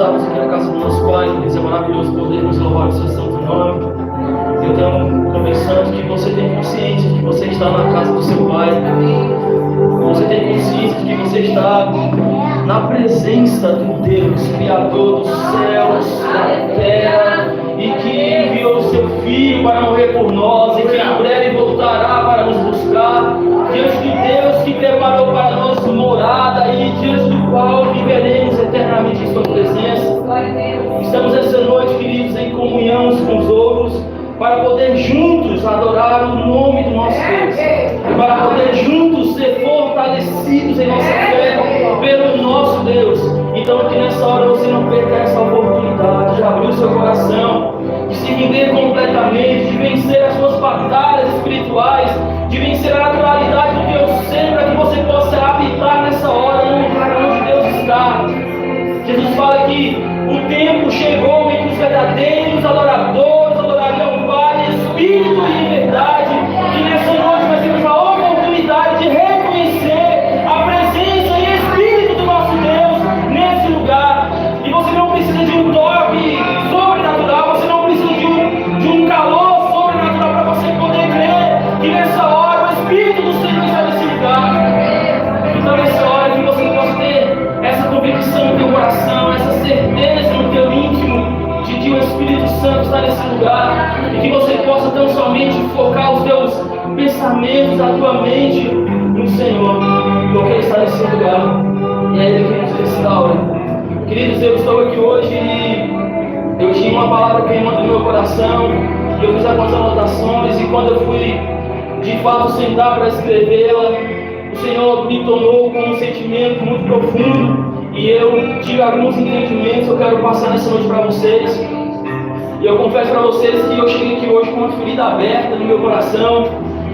estarmos aqui na casa do nosso Pai, Deus, é maravilhoso podermos louvar o seu santo nome. Eu tenho convicção de que você tem consciência de que você está na casa do seu Pai. Você tem consciência de que você está na presença do Deus, Criador dos céus, da terra, e que enviou o seu Filho para morrer por nós, e que em breve voltará para nos buscar, diante de Deus que preparou para nós morada, e diante do qual viveremos eternamente em sua presença. Estamos essa noite, queridos, em comunhão uns com os outros, para poder juntos adorar o nome do nosso Deus, para poder juntos ser fortalecidos em nossa fé pelo nosso Deus. Então que nessa hora você não perca essa oportunidade de abrir o seu coração, de se render completamente, de vencer as suas batalhas espirituais, de vencer a naturalidade do Deus ser, para que você possa habitar nessa hora no lugar onde Deus está. Jesus fala que o tempo chegou em que os verdadeiros adoradores adorarão o Pai em espírito e em verdade. E nessa noite nós temos a oportunidade de reconhecer a presença e espírito do nosso Deus nesse lugar. E você não precisa de um toque sobrenatural, você não precisa de um calor sobrenatural para você poder crer que nessa hora o Espírito do Senhor está nesse lugar. Então nessa hora que você possa ter essa convicção no teu coração, essa certeza no teu íntimo de que o Espírito Santo está nesse lugar, e que você possa tão somente focar os teus pensamentos, a tua mente no Senhor, porque Ele está nesse lugar, e é Ele que nos restaura. Queridos, eu estou aqui hoje e eu tinha uma palavra queimando no meu coração, e eu fiz algumas anotações, e quando eu fui de fato sentar para escrevê-la, o Senhor me tomou com um sentimento muito profundo, e eu tive alguns entendimentos que eu quero passar nessa noite para vocês. E eu confesso para vocês que eu cheguei aqui hoje com uma ferida aberta no meu coração,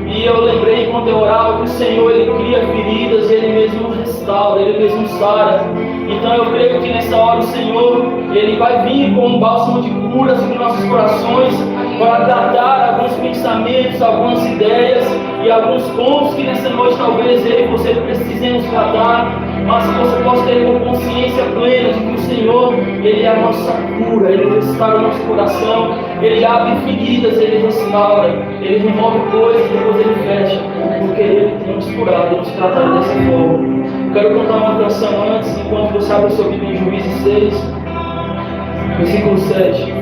e eu lembrei enquanto eu orava que o Senhor, Ele cria feridas e Ele mesmo restaura, Ele mesmo sara. Então eu creio que nessa hora o Senhor, Ele vai vir com um bálsamo de cura sobre nossos corações, para tratar alguns pensamentos, algumas ideias e alguns pontos que nessa noite talvez eu e você precisemos tratar, mas que você possa ter uma consciência plena de que o Senhor, Ele é a nossa cura, Ele restaura o nosso coração, Ele abre feridas, Ele restaura, Ele remove coisas, depois Ele fecha, porque Ele tem nos curado, nos tratado dessa forma. Quero contar uma canção antes, enquanto você abre o seu Bíblia em Juízes 6, versículo 7.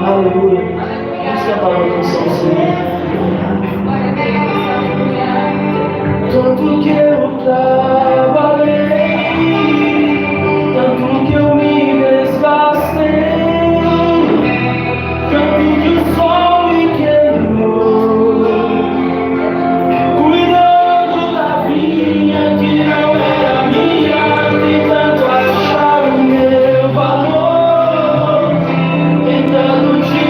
Aleluia. Vamos cantar uma canção do Senhor. Tanto que eu trabalhei, tanto que eu me desgastei, tanto que o sol me queimou, cuidando da vinha que não era minha, tentando achar o meu valor, tentando te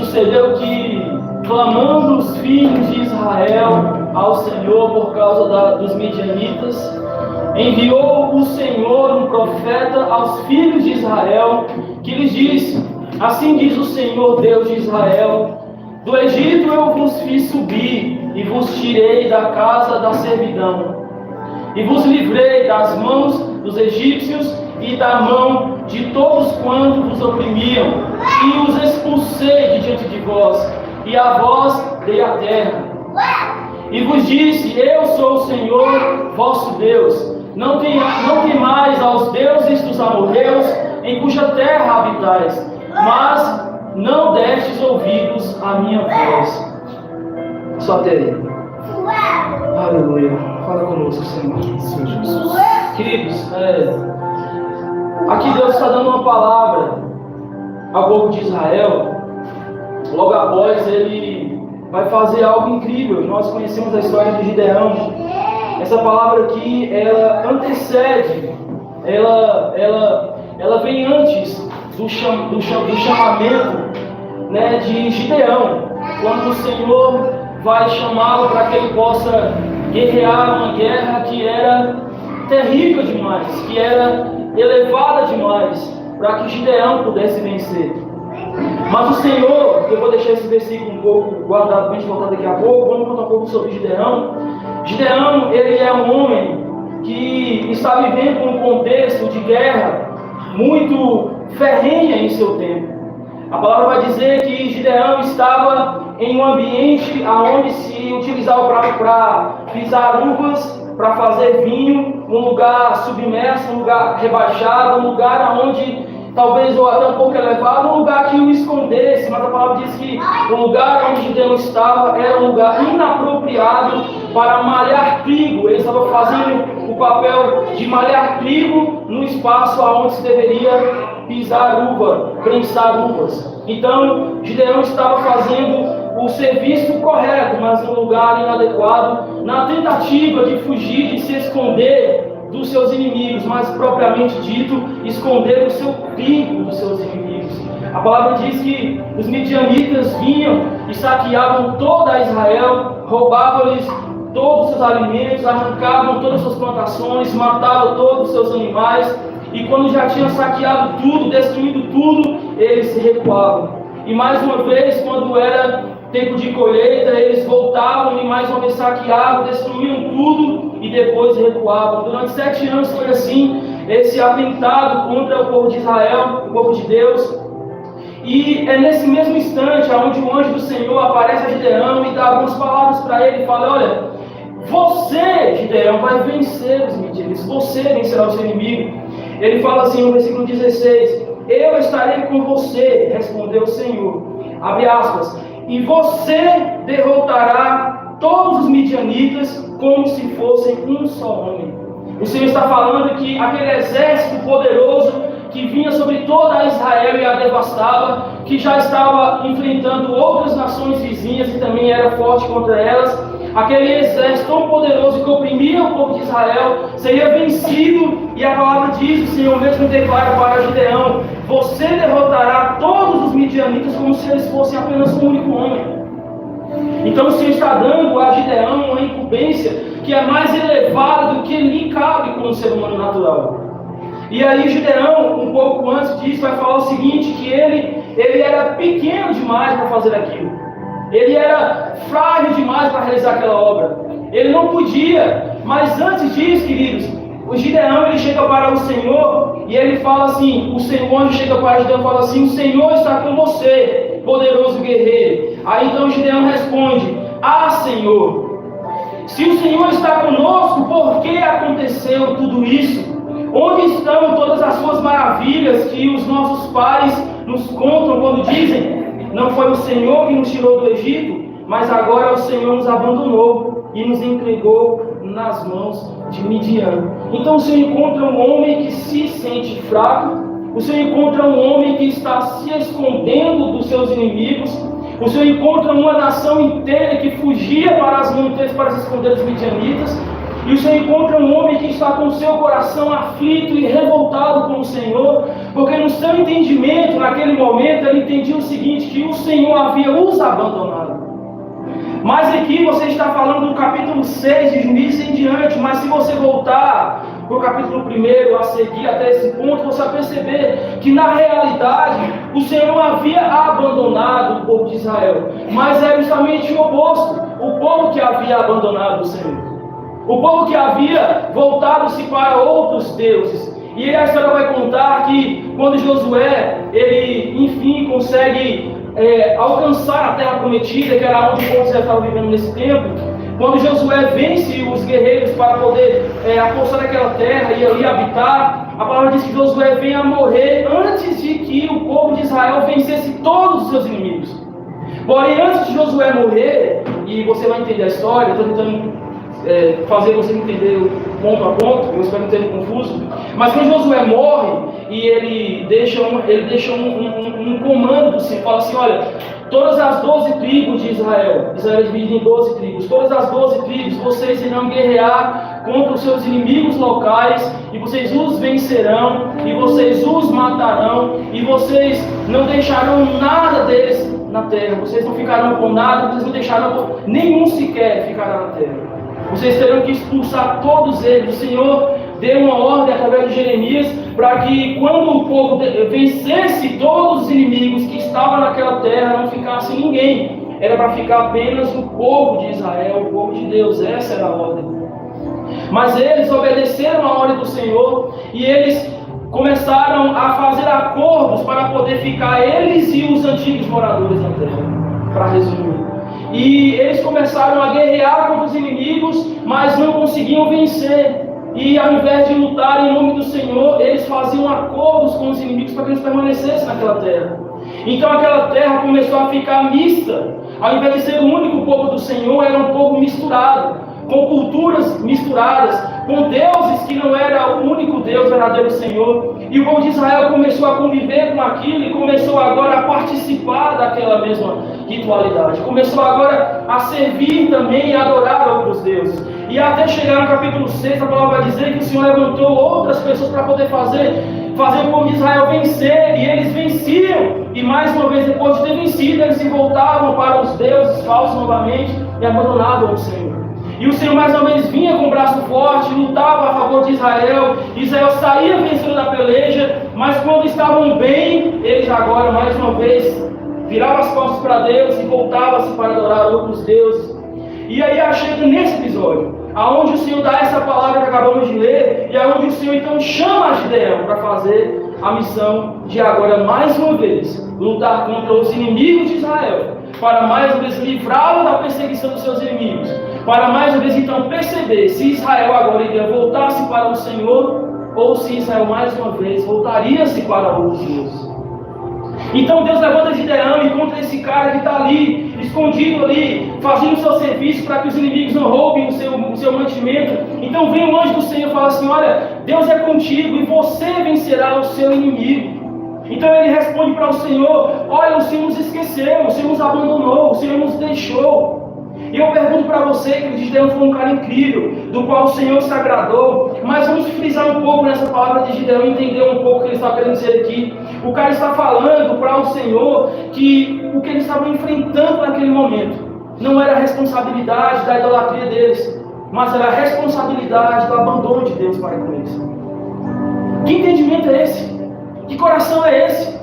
sucedeu que, clamando os filhos de Israel ao Senhor por causa dos midianitas, enviou o Senhor um profeta aos filhos de Israel, que lhes disse: assim diz o Senhor Deus de Israel: do Egito eu vos fiz subir e vos tirei da casa da servidão, e vos livrei das mãos dos egípcios e da mão de todos quantos vos oprimiam, e os expulsei de diante de vós, e a vós dei a terra. E vos disse: eu sou o Senhor vosso Deus. Não temais aos deuses dos amorreus, em cuja terra habitais, mas não destes ouvidos à minha voz. Só até aí. Aleluia. Fala conosco, Senhor. Senhor Jesus. Queridos, aqui Deus está dando uma palavra ao povo de Israel. Logo após ele vai fazer algo incrível. Nós conhecemos a história de Gideão. Essa palavra aqui, ela antecede, ela vem antes do chamamento, né, de Gideão, quando o Senhor vai chamá-lo para que ele possa guerrear uma guerra que era terrível demais, que era elevada demais, para que Gideão pudesse vencer. Mas o Senhor, eu vou deixar esse versículo um pouco guardado para a gente voltar daqui a pouco, vamos contar um pouco sobre Gideão. Gideão, ele é um homem que está vivendo um contexto de guerra muito ferrenha em seu tempo. A palavra vai dizer que Gideão estava em um ambiente onde se utilizava para pisar uvas, para fazer vinho, um lugar submerso, um lugar rebaixado, um lugar onde talvez ou até um pouco elevado, um lugar que o escondesse, mas a palavra diz que o lugar onde Gideão estava era um lugar inapropriado para malhar trigo. Ele estava fazendo o papel de malhar trigo no espaço onde se deveria pisar uva, prensar uvas. Então, Gideão estava fazendo o serviço correto, mas no lugar inadequado, na tentativa de fugir, de se esconder dos seus inimigos, mas propriamente dito, esconder o seu trigo dos seus inimigos. A palavra diz que os midianitas vinham e saqueavam toda Israel, roubavam-lhes todos os seus alimentos, arrancavam todas as suas plantações, matavam todos os seus animais, e quando já tinham saqueado tudo, destruído tudo, eles se recuavam. E mais uma vez, quando era tempo de colheita, eles voltavam e mais uma vez saqueavam, destruíam tudo e depois recuavam. Durante 7 anos foi assim, esse atentado contra o povo de Israel, o povo de Deus. E é nesse mesmo instante onde o anjo do Senhor aparece a Gideão e dá algumas palavras para ele e fala: olha, você, Gideão, vai vencer os midianitas, você vencerá o seu inimigo. Ele fala assim no versículo 16: eu estarei com você, respondeu o Senhor, abre aspas, e você derrotará todos os midianitas como se fossem um só homem. O Senhor está falando que aquele exército poderoso que vinha sobre toda Israel e a devastava, que já estava enfrentando outras nações vizinhas e também era forte contra elas, aquele exército tão poderoso que oprimia o povo de Israel seria vencido, e a palavra diz, o Senhor mesmo declara para Gideão: você derrotará todos os midianitas como se eles fossem apenas um único homem. Então o Senhor está dando a Gideão uma incumbência que é mais elevada do que lhe cabe como ser humano natural. E aí Gideão, um pouco antes disso, vai falar o seguinte, que ele era pequeno demais para fazer aquilo. Ele era frágil demais para realizar aquela obra. Ele não podia. Mas antes disso, queridos, o Gideão, ele chega para o Senhor e ele fala assim, o Senhor chega para Gideão e fala assim: o Senhor está com você, poderoso guerreiro. Aí então Gideão responde: ah, Senhor, se o Senhor está conosco, por que aconteceu tudo isso? Onde estão todas as suas maravilhas que os nossos pais nos contam quando dizem: não foi o Senhor que nos tirou do Egito, mas agora o Senhor nos abandonou e nos entregou nas mãos de Midian. Então o Senhor encontra um homem que se sente fraco, o Senhor encontra um homem que está se escondendo dos seus inimigos, o Senhor encontra uma nação inteira que fugia para as montanhas para se esconder dos midianitas, E o Senhor encontra um homem que está com o seu coração aflito e revoltado com o Senhor, porque no seu entendimento, naquele momento, ele entendia o seguinte, que o Senhor havia os abandonado. Mas aqui você está falando do capítulo 6 de Juízes em diante, mas se você voltar para o capítulo 1 a seguir até esse ponto, você vai perceber que na realidade o Senhor não havia abandonado o povo de Israel, mas era justamente o oposto, o povo que havia abandonado o Senhor. O povo que havia voltado-se para outros deuses. E a história vai contar que quando Josué, ele enfim consegue alcançar a terra prometida, que era onde o povo já estava vivendo nesse tempo, quando Josué vence os guerreiros para poder apostar naquela terra e ali habitar, a palavra diz que Josué vem a morrer antes de que o povo de Israel vencesse todos os seus inimigos. Porém, antes de Josué morrer, e você vai entender a história, estou tentando fazer você entender ponto a ponto, eu espero não ter confuso, mas quando Josué morre e ele deixa um comando, assim, fala assim, olha, todas as 12 tribos de Israel é dividido em 12 tribos, todas as 12 tribos, vocês irão guerrear contra os seus inimigos locais, e vocês os vencerão, e vocês os matarão, e vocês não deixarão nada deles na terra, vocês não ficarão com nada, vocês não deixarão, nenhum sequer ficará na terra. Vocês terão que expulsar todos eles. O Senhor deu uma ordem através de Jeremias para que quando o povo vencesse todos os inimigos que estavam naquela terra, não ficasse ninguém. Era para ficar apenas o povo de Israel, o povo de Deus. Essa era a ordem. Mas eles obedeceram a ordem do Senhor e eles começaram a fazer acordos para poder ficar eles e os antigos moradores da terra. Para resumir. E eles começaram a guerrear contra os inimigos, mas não conseguiam vencer. E ao invés de lutar em nome do Senhor, eles faziam acordos com os inimigos para que eles permanecessem naquela terra. Então aquela terra começou a ficar mista. Ao invés de ser o único povo do Senhor, era um povo misturado, com culturas misturadas, com deuses que não era o único Deus, verdadeiro Senhor. E o povo de Israel começou a conviver com aquilo e começou agora a participar daquela mesma ritualidade. Começou agora a servir também e adorar outros deuses. E até chegar no capítulo 6, a palavra vai dizer que o Senhor levantou outras pessoas para poder fazer o povo de Israel vencer, e eles venciam. E mais uma vez, depois de ter vencido, eles se voltavam para os deuses falsos novamente e abandonavam o Senhor. E o Senhor mais uma vez vinha com o braço forte, lutava a favor de Israel. Israel saía vencendo na peleja, mas quando estavam bem, eles agora mais uma vez viravam as costas para Deus e voltavam-se para adorar outros deuses. E aí chega nesse episódio, aonde o Senhor dá essa palavra que acabamos de ler, e aonde o Senhor então chama Gideão para fazer a missão de agora mais uma vez lutar contra os inimigos de Israel, para mais uma vez livrá-lo da perseguição dos seus inimigos, para mais uma vez então perceber se Israel agora iria voltar-se para o Senhor, ou se Israel mais uma vez voltaria-se para outros deuses. Então Deus levanta Gideão e contra esse cara que está ali, escondido ali, fazendo o seu serviço para que os inimigos não roubem o seu mantimento. Então vem o anjo do Senhor e fala assim, olha, Deus é contigo e você vencerá o seu inimigo. Então ele responde para o Senhor, olha, o Senhor nos esqueceu, o Senhor nos abandonou, o Senhor nos deixou. E eu pergunto para você que Gideão foi um cara incrível, do qual o Senhor se agradou, mas vamos frisar um pouco nessa palavra de Gideão e entender um pouco o que ele está querendo dizer aqui. O cara está falando para o Senhor que o que eles estavam enfrentando naquele momento não era a responsabilidade da idolatria deles, mas era a responsabilidade do abandono de Deus para com eles. Que entendimento é esse? Que coração é esse?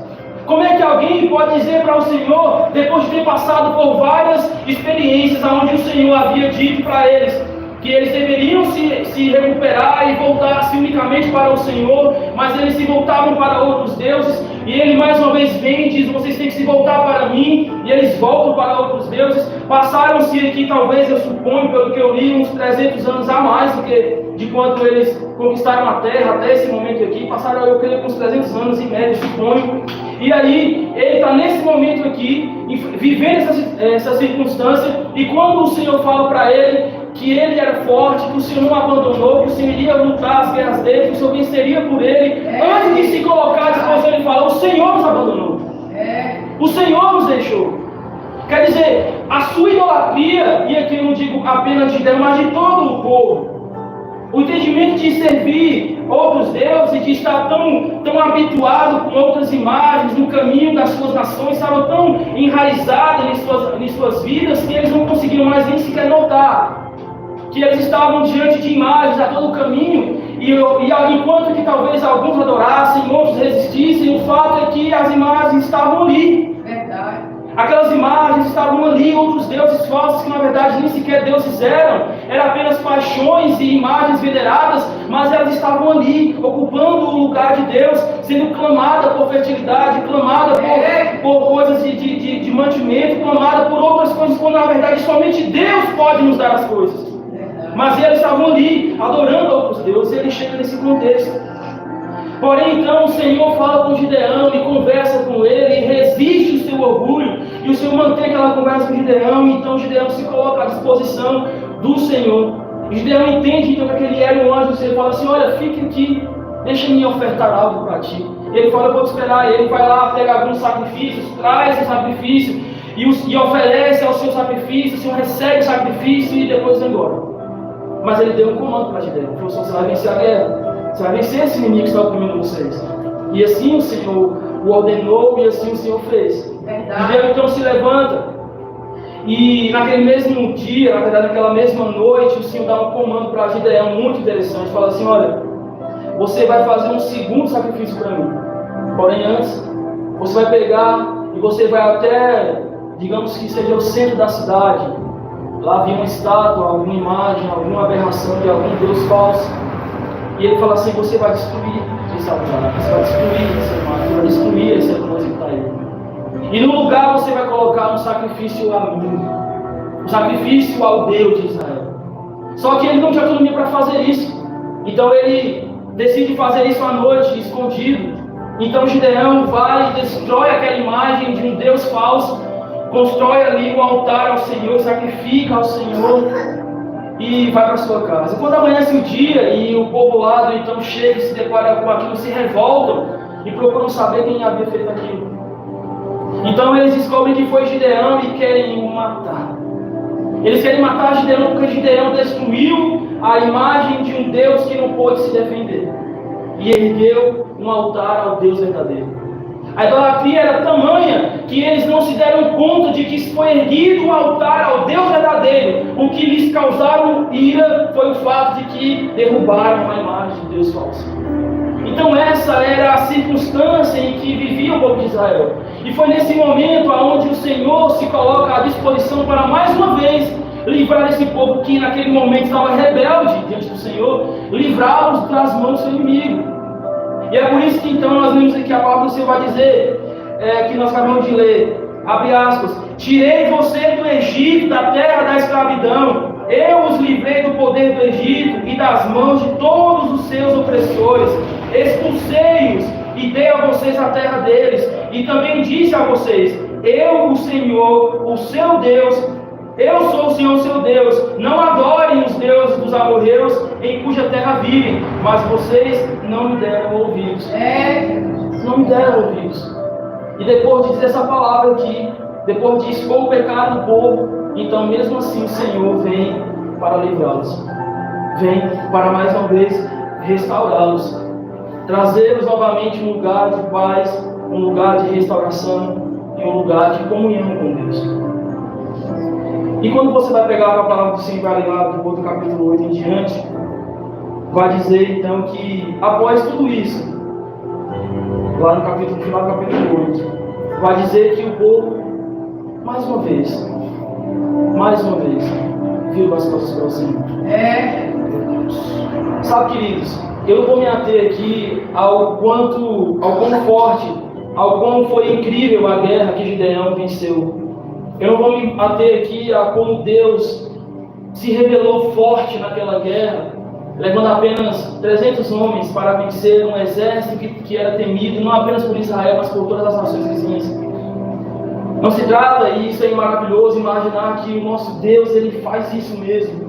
Como é que alguém pode dizer para o Senhor, depois de ter passado por várias experiências onde o Senhor havia dito para eles que eles deveriam se recuperar e voltar-se unicamente para o Senhor, mas eles se voltavam para outros deuses, e ele mais uma vez vem e diz, vocês têm que se voltar para mim, e eles voltam para outros deuses. Passaram-se aqui, talvez, eu suponho, pelo que eu li, uns 300 anos a mais do que de quando eles conquistaram a terra até esse momento aqui. Passaram, eu creio, uns 300 anos em média, suponho. E aí, ele está nesse momento aqui, vivendo essa circunstância, e quando o Senhor fala para ele que ele era forte, que o Senhor não abandonou, que o Senhor iria lutar as guerras dele, que o Senhor venceria por ele, antes de se colocar à disposição, ele fala, o Senhor nos abandonou, o Senhor nos deixou. Quer dizer, a sua idolatria, e aqui eu não digo apenas de Deus, mas de todo o povo, O entendimento de servir outros deuses, de estar tão habituado com outras imagens no caminho das suas nações, estava tão enraizado em suas vidas que eles não conseguiam mais nem sequer notar que eles estavam diante de imagens a todo o caminho, e enquanto que talvez alguns adorassem, outros resistissem, o fato é que as imagens estavam ali. Verdade. Aquelas imagens estavam ali, outros deuses falsos que na verdade nem sequer deuses eram apenas paixões e imagens veneradas, mas elas estavam ali, ocupando o lugar de Deus, sendo clamada por fertilidade, clamada por coisas de mantimento, clamada por outras coisas, quando na verdade somente Deus pode nos dar as coisas. Mas eles estavam ali, adorando outros deuses, e ele chega nesse contexto. Porém, então, o Senhor fala com Gideão e conversa com ele, e resiste o seu orgulho, e o Senhor mantém aquela conversa com Gideão, e então Gideão se coloca à disposição do Senhor. E Gideão entende então que aquele era um anjo do Senhor, fala assim: olha, fique aqui, deixa-me ofertar algo para ti. Ele fala: eu vou te esperar. Ele vai lá, pega alguns sacrifícios, traz esse sacrifício, e oferece ao seu sacrifício, o Senhor recebe o sacrifício e depois vai embora. Mas ele deu um comando para Gideão: falou: você vai vencer a guerra, você vai vencer esse inimigo que está oprimindo vocês. E assim o Senhor o ordenou, e assim o Senhor fez. Gideão então se levanta, e naquele mesmo dia, na verdade naquela mesma noite, o Senhor dá um comando para Gideão muito interessante. Fala assim: olha, você vai fazer um segundo sacrifício para mim. Porém antes, você vai pegar e você vai até, digamos que seja o centro da cidade. Lá havia uma estátua, alguma imagem, alguma aberração de algum deus falso. E ele fala assim: você vai destruir esse altar, você vai destruir essa imagem, você vai destruir essa coisa que está aí. E no lugar você vai colocar um sacrifício a mim, um sacrifício ao Deus de Israel. Só que ele não tinha autonomia para fazer isso. Então ele decide fazer isso à noite, escondido. Então Gideão vai e destrói aquela imagem de um Deus falso, constrói ali um altar ao Senhor, sacrifica ao Senhor e vai para sua casa. Quando amanhece o dia e o povoado então chega e se depara com aquilo, se revoltam e procuram saber quem havia feito aquilo. Então eles descobrem que foi Gideão e querem o matar. Eles querem matar Gideão porque Gideão destruiu a imagem de um Deus que não pôde se defender e ergueu um altar ao Deus verdadeiro. A idolatria era tamanha que eles não se deram conta de que foi erguido um altar ao Deus verdadeiro. O que lhes causaram ira foi o fato de que derrubaram a imagem de Deus falso. Então essa era a circunstância em que vivia o povo de Israel. E foi nesse momento onde o Senhor se coloca à disposição para mais uma vez livrar esse povo que naquele momento estava rebelde diante do Senhor, livrá-los das mãos do seu inimigo. E é por isso que então nós vemos aqui a palavra do Senhor vai dizer, que nós acabamos de ler, abre aspas: tirei você do Egito, da terra da escravidão, eu os livrei do poder do Egito e das mãos de todos os seus opressores, expulsei-os e dei a vocês a terra deles, e também disse a vocês: eu, o Senhor, o seu Deus, eu sou o Senhor, seu Deus. Não adorem os deuses dos amorreus em cuja terra vivem, mas vocês não me deram ouvidos. Não me deram ouvidos. E depois de dizer essa palavra aqui, depois de expor o pecado do povo, então mesmo assim o Senhor vem para livrá-los, vem para mais uma vez restaurá-los, trazê-los novamente um lugar de paz, um lugar de restauração e um lugar de comunhão com Deus. E quando você vai pegar a palavra do Senhor, vai lá depois do capítulo 8 em diante, vai dizer então que após tudo isso, lá no final do capítulo 8, vai dizer que o povo, mais uma vez, viu as coisas para o Senhor. Sabe, queridos, eu não vou me ater aqui ao quão forte, ao quão foi incrível a guerra que Gideão venceu. Eu não vou me ater aqui a como Deus se revelou forte naquela guerra, levando apenas 300 homens para vencer um exército que era temido, não apenas por Israel, mas por todas as nações vizinhas. Não se trata, e isso é maravilhoso, imaginar que o nosso Deus, Ele faz isso mesmo.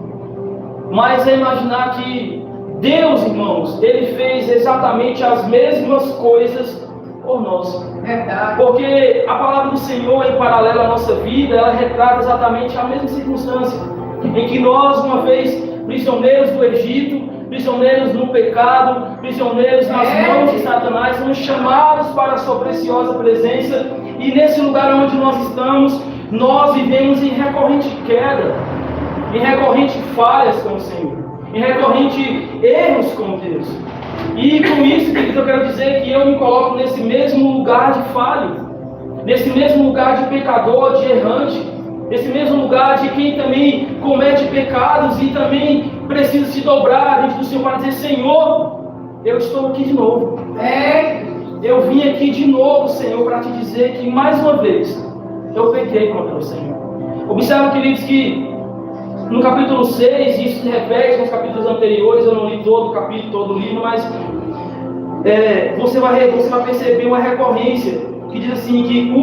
Mas é imaginar que Deus, irmãos, Ele fez exatamente as mesmas coisas por nós. Verdade. Porque a palavra do Senhor, em paralelo à nossa vida, ela retrata exatamente a mesma circunstância em que nós, uma vez prisioneiros do Egito, prisioneiros no pecado, prisioneiros nas mãos de Satanás, somos chamados para a sua preciosa presença, e nesse lugar onde nós estamos, nós vivemos em recorrente queda, em recorrente falhas com o Senhor, em recorrente erros com Deus. E com isso, queridos, eu quero dizer que eu me coloco nesse mesmo lugar de falho, nesse mesmo lugar de pecador, de errante, nesse mesmo lugar de quem também comete pecados e também precisa se dobrar diante do Senhor para dizer: Senhor, eu estou aqui de novo. Eu vim aqui de novo, Senhor, para te dizer que mais uma vez eu pequei contra o Senhor. Observe, queridos, que no capítulo 6, isso se repete nos capítulos anteriores. Eu não li todo o capítulo, todo o livro, mas você vai perceber uma recorrência que diz assim, que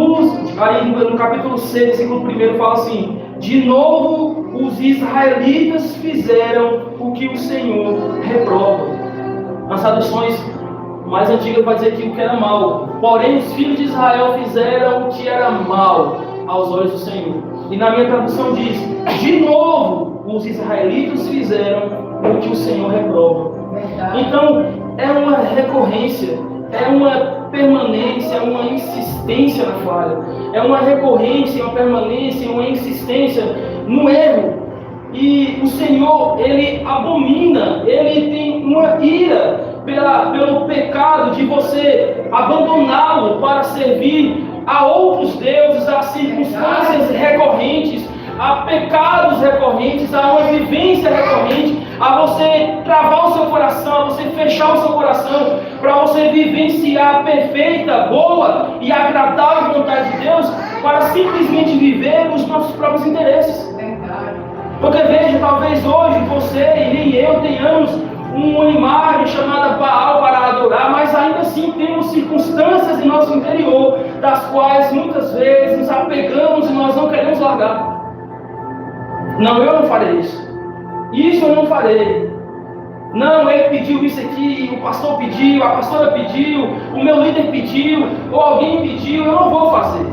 aí no capítulo 6, versículo 1, fala assim: de novo os israelitas fizeram o que o Senhor reprova. Nas traduções mais antigas vai dizer que o que era mal, porém os filhos de Israel fizeram o que era mal aos olhos do Senhor. E na minha tradução diz: de novo os israelitas fizeram o que o Senhor reprova. Então é uma recorrência, é uma permanência, é uma insistência na falha, é uma recorrência, uma permanência, uma insistência no erro. E o Senhor, Ele abomina, Ele tem uma ira pelo pecado de você abandoná-lo para servir a outros deuses, a circunstâncias recorrentes, a pecados recorrentes, a uma vivência recorrente, a você travar o seu coração, a você fechar o seu coração, para você vivenciar a perfeita, boa e agradável vontade de Deus, para simplesmente viver os nossos próprios interesses. Porque veja, talvez hoje você e nem eu tenhamos uma imagem chamada Baal para adorar, mas ainda assim temos circunstâncias em nosso interior, das quais muitas vezes nos apegamos e nós não queremos largar. Não, eu não farei isso. Isso eu não farei. Não, ele pediu isso aqui, o pastor pediu, a pastora pediu, o meu líder pediu, ou alguém pediu, eu não vou fazer.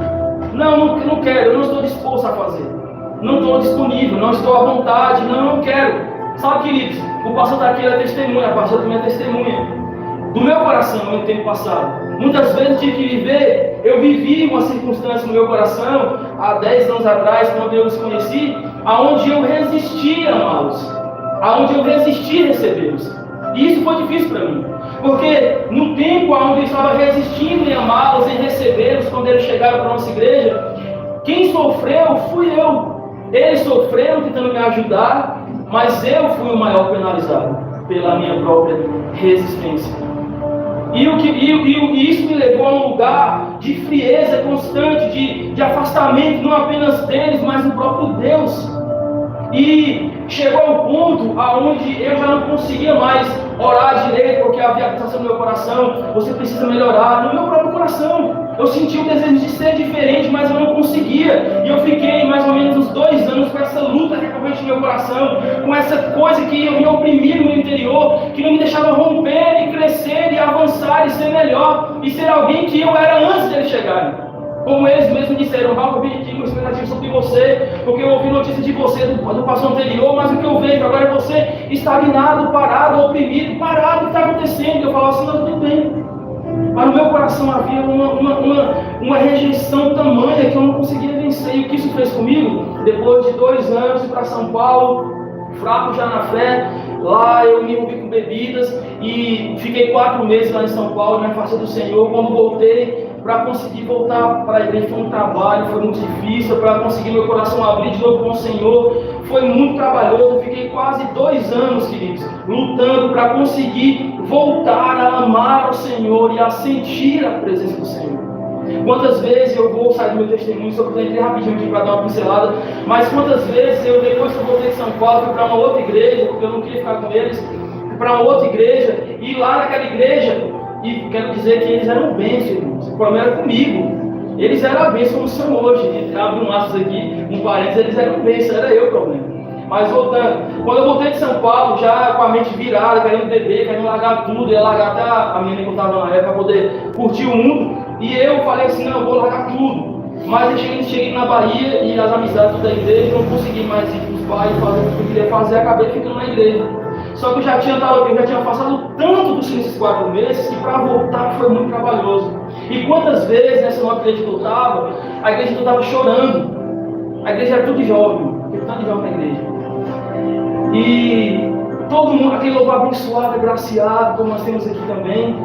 Não quero, eu não estou disposto a fazer. Não estou disponível, não estou à vontade, não quero. Sabe, queridos, o pastor daqui é testemunha, a pastora também é testemunha do meu coração no tempo passado. Muitas vezes tive que viver, eu vivi uma circunstância no meu coração, há 10 anos atrás, quando eu os conheci, aonde eu resisti a amá-los, aonde eu resisti a recebê-los. E isso foi difícil para mim, porque no tempo onde eu estava resistindo em amá-los, em recebê-los, quando eles chegaram para a nossa igreja, quem sofreu fui eu. Eles sofreram tentando me ajudar, mas eu fui o maior penalizado pela minha própria resistência. E isso me levou a um lugar de frieza constante, de afastamento, não apenas deles, mas do próprio Deus. E chegou ao ponto aonde eu já não conseguia mais orar direito, porque havia acusação no meu coração: você precisa melhorar. No meu próprio coração eu senti o desejo de ser diferente, mas eu não conseguia. E eu fiquei mais ou menos uns 2 anos com essa luta recorrente no meu coração, com essa coisa que me oprimia no meu interior, que não me deixava romper e crescer e avançar e ser melhor e ser alguém que eu era antes deles chegarem. Como eles mesmos disseram: Rafa, eu vim aqui com expectativa sobre você, porque eu ouvi notícia de você do pastor anterior, mas o que eu vejo agora é você estagnado, parado, oprimido, parado. O que está acontecendo? Eu falava assim: não, tudo bem. Mas no meu coração havia uma rejeição tamanha que eu não conseguia vencer. E o que isso fez comigo? Depois de 2 anos, para São Paulo, fraco já na fé, lá eu me envolvi com bebidas e fiquei 4 meses lá em São Paulo, me afastei do Senhor. Quando voltei, para conseguir voltar para a igreja, foi um trabalho, foi muito difícil. Para conseguir meu coração abrir de novo com o Senhor, foi muito trabalhoso. Eu fiquei quase 2 anos, queridos, lutando para conseguir voltar a amar o Senhor e a sentir a presença do Senhor. Quantas vezes eu vou sair do meu testemunho, só que eu entrei rapidinho aqui para dar uma pincelada, mas quantas vezes eu, depois que eu voltei de São Paulo, fui para uma outra igreja, porque eu não queria ficar com eles, fui para uma outra igreja, e lá naquela igreja, e quero dizer que eles eram bênçãos, irmãos. O problema era comigo. Eles eram a bênção como são hoje. Abre um aspas aqui, um parênteses, eles eram bênção, era eu o problema. Mas voltando, quando eu voltei de São Paulo, já com a mente virada, querendo beber, querendo largar tudo, ia largar até a menina que eu estava na época para poder curtir o mundo, e eu falei assim: não, eu vou largar tudo. Mas eu cheguei na Bahia e as amizades da igreja, não consegui mais ir para os pais fazer o que eu queria fazer, acabei ficando na igreja. Só que eu já tinha passado tanto nesses 4 meses que para voltar foi muito trabalhoso. E quantas vezes nessa nova igreja que eu estava, a igreja que eu estava chorando. A igreja era tudo de jovem, porque tanto de jovem na igreja. E todo mundo, aquele louvor abençoado, agraciado, como nós temos aqui também.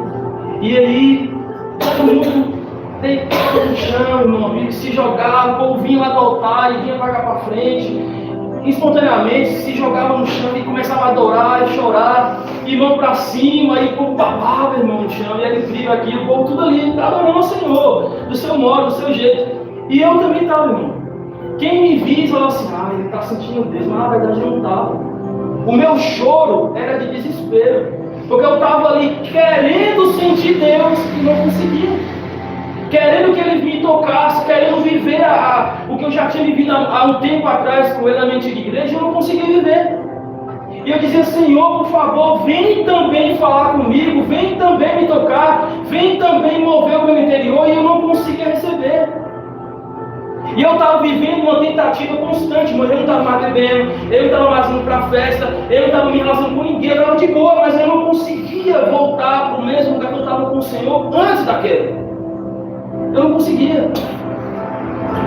E aí, todo mundo deitado no chão, irmão, se jogava, o povo vinha lá do altar e vinha para cá para frente. Espontaneamente se jogava no chão e começava a adorar e chorar, e mão para cima, e o povo babava, irmão, no chão, e era incrível aqui, o povo tudo ali, adorando ao Senhor, do seu modo, do seu jeito. E eu também estava, irmão. Quem me via falava assim, ele está sentindo Deus, mas na verdade não estava. O meu choro era de desespero, porque eu estava ali querendo sentir Deus e não conseguia. Querendo que Ele me tocasse, querendo viver o que eu já tinha vivido há um tempo atrás com Ele na minha antiga igreja, eu não conseguia viver. E eu dizia, Senhor, por favor, vem também falar comigo, vem também me tocar, vem também mover o meu interior, e eu não conseguia receber. E eu estava vivendo uma tentativa constante, mas eu não estava mais bebendo, eu não estava mais indo para a festa, eu não estava me relacionando com ninguém, eu estava de boa, mas eu não conseguia voltar para o mesmo lugar que eu estava com o Senhor antes da queda. Eu não conseguia.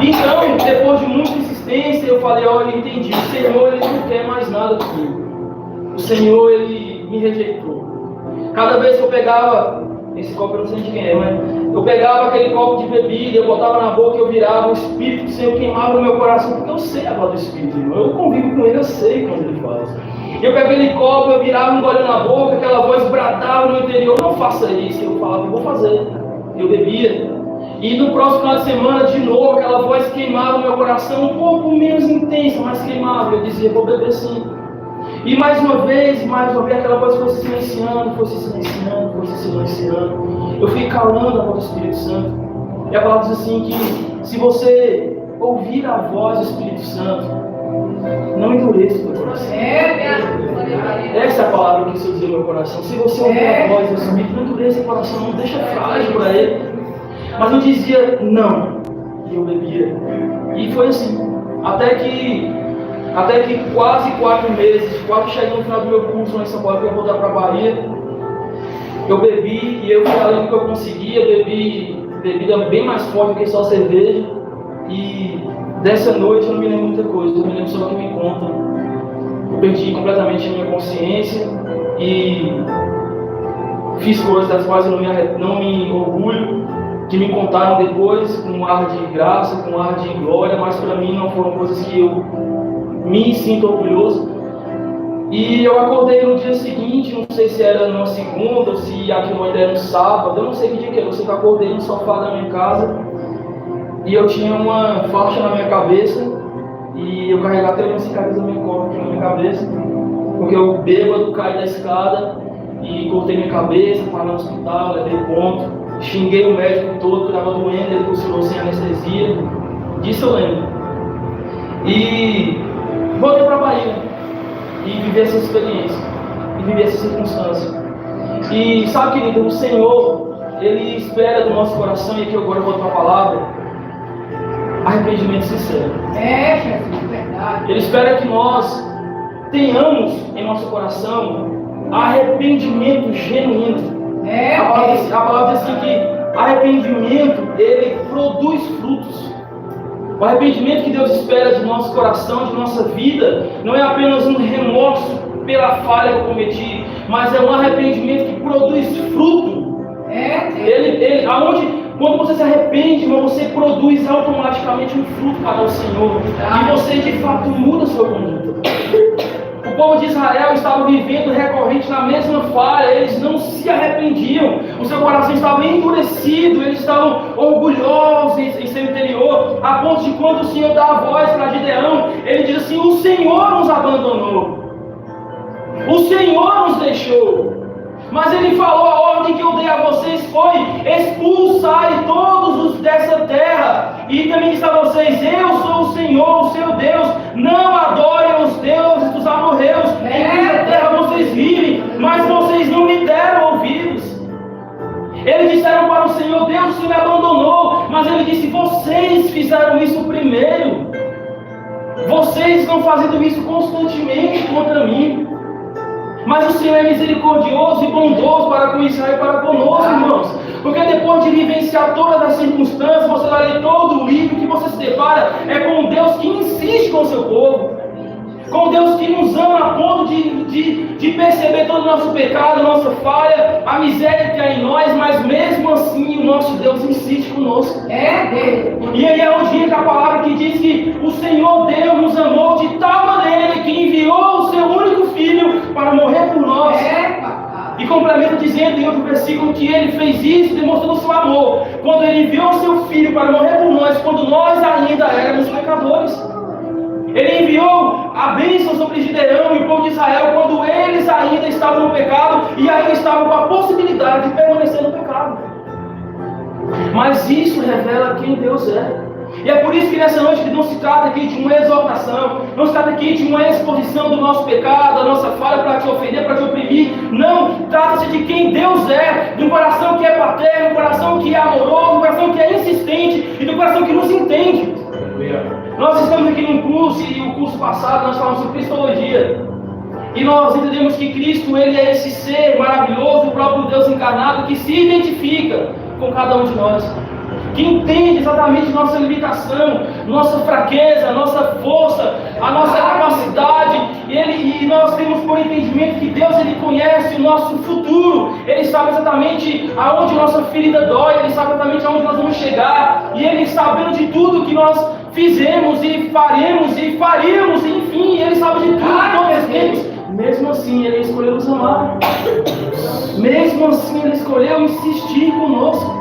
Então, depois de muita insistência, eu falei, olha, eu entendi, o Senhor, Ele não quer mais nada comigo. O Senhor, Ele me rejeitou. Cada vez que eu pegava, esse copo eu não sei de quem é, mas eu pegava aquele copo de bebida, eu botava na boca, eu virava, o Espírito do Senhor queimava no meu coração, porque eu sei a voz do Espírito, irmão. Eu convivo com Ele, eu sei quando Ele faz. Eu pegava aquele copo, eu virava um gole na boca, aquela voz bradava no interior, não faça isso. Eu falava, eu vou fazer. Eu bebia. E no próximo final de semana, de novo, aquela voz queimava no meu coração, um pouco menos intensa, mas queimava. Eu dizia, vou beber sim. E mais uma vez, aquela voz foi se silenciando, foi se silenciando, foi se silenciando. Eu fui calando a voz do Espírito Santo. E a palavra diz assim que, se você ouvir a voz do Espírito Santo, não endureça o teu coração. Essa é a palavra que eu dizer no meu coração. Se você ouvir a voz do Espírito, não endureça o coração, não deixa frágil para ele. Mas eu dizia não, e eu bebia. E foi assim, até que quase 4 meses, quase chegando no final do meu curso lá em São Paulo, que eu vou voltar para a Bahia, eu bebi, e eu fui além do que eu conseguia, bebi bebida bem mais forte do que só cerveja. E dessa noite eu não me lembro muita coisa, eu me lembro só o que me contam. Eu perdi completamente a minha consciência e fiz coisas das quais eu não me orgulho, que me contaram depois com um ar de graça, com um ar de glória, mas para mim não foram coisas que eu me sinto orgulhoso. E eu acordei no dia seguinte, não sei se era numa segunda ou se aquilo ainda era um sábado, eu não sei que dia que era, eu sei que eu acordei no sofá da minha casa e eu tinha uma faixa na minha cabeça e eu carregava até uma cicatriz na minha cabeça, porque eu bêbado caí da escada e cortei minha cabeça, fui no hospital, levei ponto. Xinguei o médico todo que estava doendo, ele funcionou sem anestesia. Disso eu lembro. E voltei para a Bahia e vivi essa experiência, e vivi essa circunstância. E sabe, querido, o Senhor, Ele espera do nosso coração, e aqui agora eu vou para a palavra, arrependimento sincero. Jesus, verdade. Ele espera que nós tenhamos em nosso coração arrependimento genuíno. A palavra diz assim que arrependimento, ele produz frutos. O arrependimento que Deus espera de nosso coração, de nossa vida, não é apenas um remorso pela falha que eu cometi, mas é um arrependimento que produz fruto. Quando você se arrepende, você produz automaticamente um fruto para o Senhor. E você de fato muda a sua conduta. O povo de Israel estava vivendo recorrente na mesma falha, eles não se arrependiam, o seu coração estava endurecido, eles estavam orgulhosos em seu interior, a ponto de quando o Senhor dá a voz para Gideão, ele diz assim: o Senhor nos abandonou, o Senhor nos deixou. Mas ele falou: a ordem que eu dei a vocês foi expulsar todos os dessa terra. E também disse a vocês: eu sou o Senhor, o seu Deus. Não adorem os deuses dos amorreus, em cuja terra vocês vivem, mas vocês não me deram ouvidos. Eles disseram para o Senhor: Deus, o Senhor me abandonou. Mas ele disse: vocês fizeram isso primeiro. Vocês estão fazendo isso constantemente contra mim. Mas o Senhor é misericordioso e bondoso para com Israel e para conosco, irmãos. Porque depois de vivenciar todas as circunstâncias, você vai ler todo o livro que você se depara, é com um Deus que insiste com o seu povo. Com Deus que nos ama a ponto de perceber todo o nosso pecado, a nossa falha, a miséria que há em nós, mas mesmo assim o nosso Deus insiste conosco. E aí é onde entra a palavra que diz que o Senhor Deus nos amou de tal maneira que enviou o seu único filho para morrer por nós. E complementa dizendo em outro versículo que ele fez isso demonstrando o seu amor, quando ele enviou o seu filho para morrer por nós, quando nós ainda éramos pecadores. Ele enviou a bênção sobre Gideão e o povo de Israel quando eles ainda estavam no pecado e ainda estavam com a possibilidade de permanecer no pecado. Mas isso revela quem Deus é. E é por isso que nessa noite não se trata aqui de uma exortação, não se trata aqui de uma exposição do nosso pecado, da nossa falha para te ofender, para te oprimir. Não, trata-se de quem Deus é, de um coração que é paterno, um coração que é amoroso, um coração que é insistente e de um coração que nos entende. Nós estamos aqui num curso, e o curso passado nós falamos sobre Cristologia. E nós entendemos que Cristo, ele é esse ser maravilhoso, o próprio Deus encarnado, que se identifica com cada um de nós. Que entende exatamente nossa limitação, nossa fraqueza, nossa força, a nossa capacidade. E nós temos por entendimento que Deus, ele conhece o nosso futuro. Ele sabe exatamente aonde nossa ferida dói, ele sabe exatamente aonde nós vamos chegar. E ele sabendo de tudo que nós fizemos e faremos e faríamos, enfim, ele sabe de tudo, todos os tempos. Mesmo assim, ele escolheu nos amar. Mesmo assim, ele escolheu insistir conosco.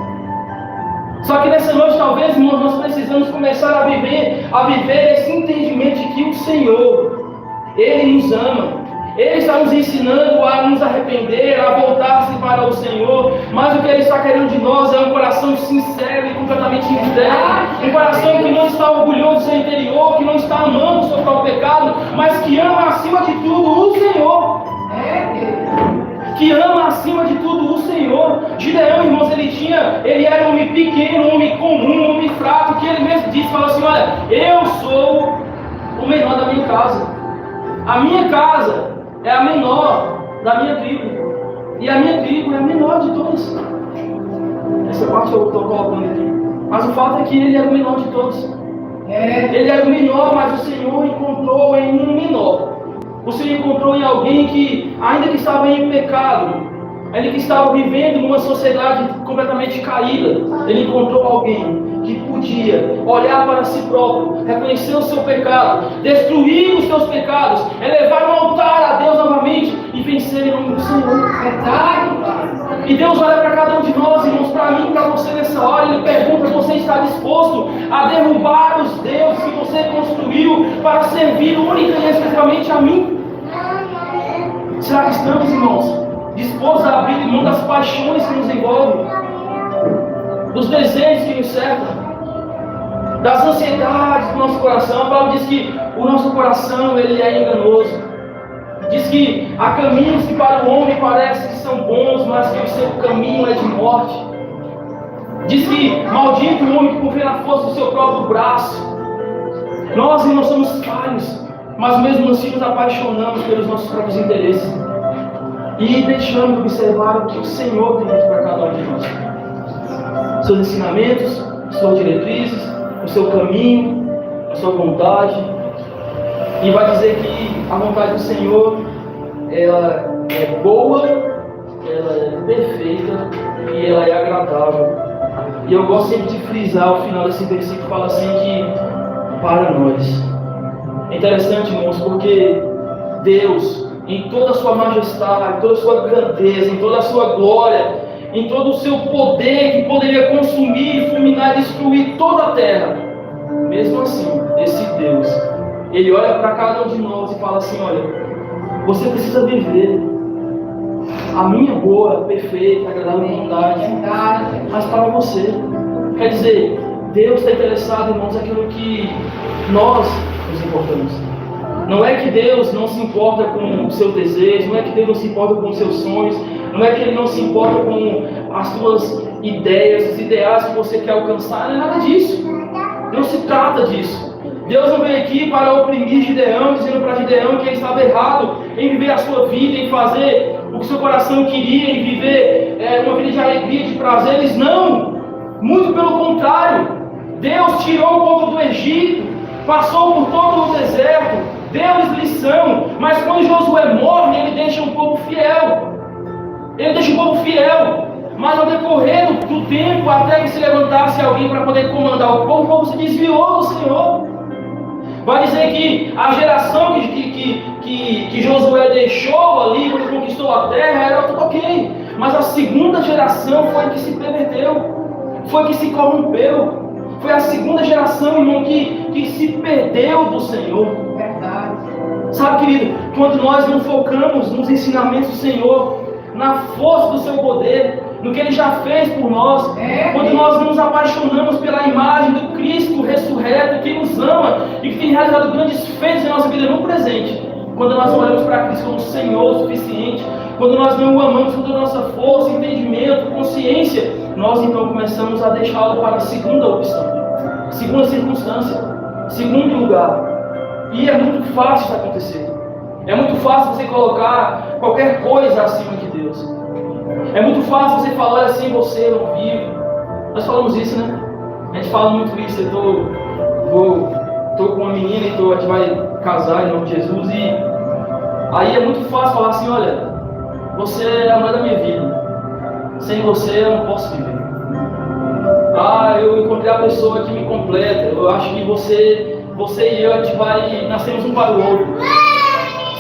Só que nessa noite, talvez, irmãos, nós precisamos começar a viver esse entendimento de que o Senhor, ele nos ama. Ele está nos ensinando a nos arrepender, a voltar-se para o Senhor. Mas o que Ele está querendo de nós é um coração sincero e completamente íntegro. Um coração que não está orgulhoso do seu interior, que não está amando o seu próprio pecado, mas que ama acima de tudo o Senhor. Que ama acima de tudo o Senhor. Gideão, irmãos, ele era um homem pequeno, um homem comum, um homem fraco, que ele mesmo disse, falou assim, olha, eu sou o menor da minha casa. A minha casa é a menor da minha tribo. E a minha tribo é a menor de todas. Essa parte eu estou colocando aqui. Mas o fato é que ele era o menor de todos. Ele era o menor, mas o Senhor encontrou em um menor. O Senhor encontrou em alguém que, ainda que estava em pecado, ainda que estava vivendo numa sociedade completamente caída, ele encontrou alguém que podia olhar para si próprio, reconhecer o seu pecado, destruir os seus pecados, elevar um altar a Deus novamente e vencer em nome do Senhor. E Deus olha para cada um de nós, irmãos, para mim, para você nessa hora, Ele pergunta: você está disposto a derrubar os deuses que você construiu para servir única e exclusivamente a mim? Será que estamos, irmãos, dispostos a abrir mão das paixões que nos envolvem, dos desejos que nos cercam, das ansiedades do nosso coração? A palavra diz que o nosso coração, ele é enganoso. Diz que há caminhos que para o homem parecem que são bons, mas que o seu caminho é de morte. Diz que maldito o homem que confia na força do seu próprio braço. Nós, irmãos, somos falhos, mas mesmo assim nos apaixonamos pelos nossos próprios interesses e deixamos de observar o que o Senhor tem para cada um de nós. Seus ensinamentos, suas diretrizes, o seu caminho, a sua vontade. E vai dizer que a vontade do Senhor, ela é boa, ela é perfeita e ela é agradável. E eu gosto sempre de frisar o final desse versículo, fala assim que para nós. É interessante, irmãos, porque Deus, em toda a sua majestade, em toda a sua grandeza, em toda a sua glória, em todo o seu poder que poderia consumir, fulminar e destruir toda a terra, mesmo assim, esse Deus, Ele olha para cada um de nós e fala assim: olha, você precisa viver a minha boa, perfeita, agradável vontade, mas para você. Quer dizer, Deus está interessado, irmãos, naquilo que nós nos importamos. Não é que Deus não se importa com o seu desejo, não é que Deus não se importa com os seus sonhos, não é que Ele não se importa com as suas ideias, os ideais que você quer alcançar, não é nada disso. Não se trata disso. Deus não veio aqui para oprimir Gideão, dizendo para Gideão que ele estava errado em viver a sua vida, em fazer o que seu coração queria, em viver uma vida de alegria, de prazeres. Não! Muito pelo contrário. Deus tirou o povo do Egito, passou por todo o deserto, deu-lhes lição, mas quando Josué morre, ele deixa um povo fiel. Ele deixa um povo fiel. Mas ao decorrer do tempo, até que se levantasse alguém para poder comandar o povo se desviou do Senhor. Vai dizer que a geração que Josué deixou ali, quando conquistou a terra, era tudo ok. Mas a segunda geração foi que se perverteu, foi que se corrompeu. Foi a segunda geração, irmão, que se perdeu do Senhor. Verdade. Sabe, querido, quando nós não focamos nos ensinamentos do Senhor, na força do seu poder, no que Ele já fez por nós, quando nós não nos apaixonamos pela imagem do Cristo ressurreto, que nos ama e que tem realizado grandes feitos em nossa vida no presente, quando nós não olhamos para Cristo como Senhor suficiente, quando nós não o amamos com toda a nossa força, entendimento, consciência, nós então começamos a deixá-lo para a segunda opção, segunda circunstância, segundo lugar. E é muito fácil isso acontecer. É muito fácil você colocar qualquer coisa acima de Deus. É muito fácil você falar assim, você eu não vivo. Nós falamos isso, né? A gente fala muito isso. Eu tô com uma menina e a gente vai casar em nome de Jesus. E aí é muito fácil falar assim, olha, você é a mulher da minha vida. Sem você eu não posso viver. Eu encontrei a pessoa que me completa. Eu acho que você e eu, a gente vai, nascemos um para o outro.